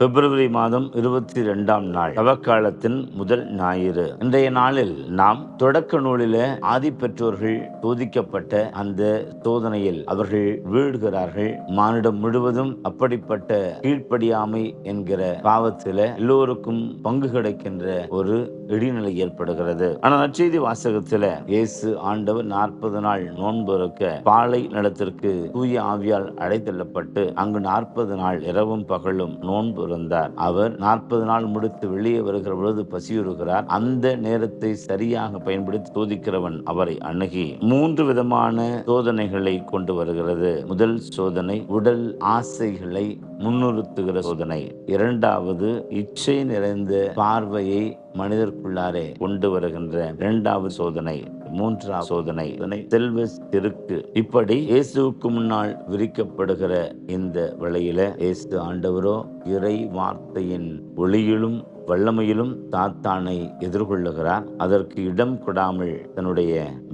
பிப்ரவரி மாதம் 22ஆம் நாள் தவக்காலத்தின் முதல் ஞாயிறு. இன்றைய நாளில் நாம் தொடக்க நூலிலே ஆதி பெற்றோர்கள் சோதிக்கப்பட்ட அந்த சோதனையில் அவர்கள் வீழ்கிறார்கள். மானிடம் முழுவதும் அப்படிப்பட்ட கீழ்ப்படியாமை என்கிற பாவத்தில எல்லோருக்கும் பங்கு கிடைக்கின்ற ஒரு இடிநிலை ஏற்படுகிறது. ஆனால் நற்செய்தி வாசகத்தில இயேசு ஆண்டவர் 40 நாள் நோன்பு இருக்க பாலை நிலத்திற்கு தூய ஆவியால் அழைத்தள்ளப்பட்டு அங்கு 40 நாள் இரவும் பகலும் நோன்பு இருந்தார். அவர் 40 நாள் முடித்து வெளியே வருகிற பொழுது பசியுறுகிறார். அந்த நேரத்தை சரியாக பயன்படுத்தி சோதிக்கிறவன் அவரை அணுகி 3 விதமான சோதனைகளை கொண்டு வருகிறது. முதல் சோதனை உடல் ஆசைகளை முன்னிறுத்துகிற சோதனை. இரண்டாவது இச்சை நிறைந்த பார்வையை மனிதர்க்குள்ளாரே கொண்டு வருகின்ற இரண்டாவது சோதனை. மூன்றாவது சோதனை செல்வ செருக்கு. இப்படி இயேசுவுக்கு முன்னால் விரிக்கப்படுகிற இந்த வேளையில இயேசு ஆண்டவரோ இறை வார்த்தையின் ஒளியிலும் வல்லமையிலும் சாத்தானை எதிர்கொள்ளுகிறார். அதற்கு இடம் கொடாமல் தன்னுடைய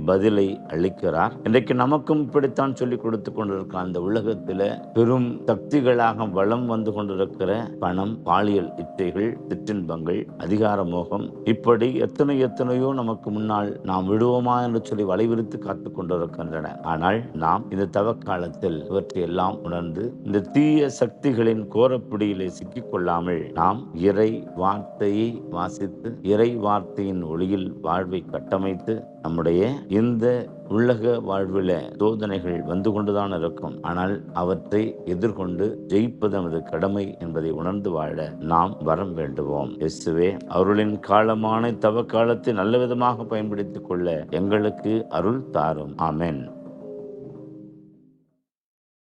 பதிலை அளிக்கிறார். இன்றைக்கு நமக்கும் இப்படித்தான் சொல்லிக் கொடுத்து கொண்டிருக்கிற அந்த உலகத்தில பெரும் சக்திகளாக வளம் வந்து கொண்டிருக்கிற பணம், பாலியல் இச்சைகள், சிற்றின்பங்கள், அதிகார மோகம், இப்படி எத்தனையோ நமக்கு முன்னால் நாம் விடுவோமா என்று சொல்லி வலைவிரித்து காத்து கொண்டிருக்கின்றன. ஆனால் நாம் இந்த தவக்காலத்தில் இவற்றை எல்லாம் உணர்ந்து இந்த தீய சக்திகளின் கோரப்பிடியிலே சிக்கிக் கொள்ளாமல் நாம் இறை வார்த்தையை வாசித்து இறை வார்த்தையின் ஒளியில் வாழ்வை கட்டமைத்து நம்முடைய இந்த உலக வாழ்வில சோதனைகள் வந்து கொண்டுதான் இருக்கும். ஆனால் அவற்றை எதிர்கொண்டு ஜெயிப்பது நமது கடமை என்பதை உணர்ந்து வாழ நாம் வரம் வேண்டுவோம். இயேசுவே, அவர்களின் காலமான தவ காலத்தை நல்ல விதமாக பயன்படுத்திக் கொள்ள எங்களுக்கு அருள் தாரும். ஆமென்.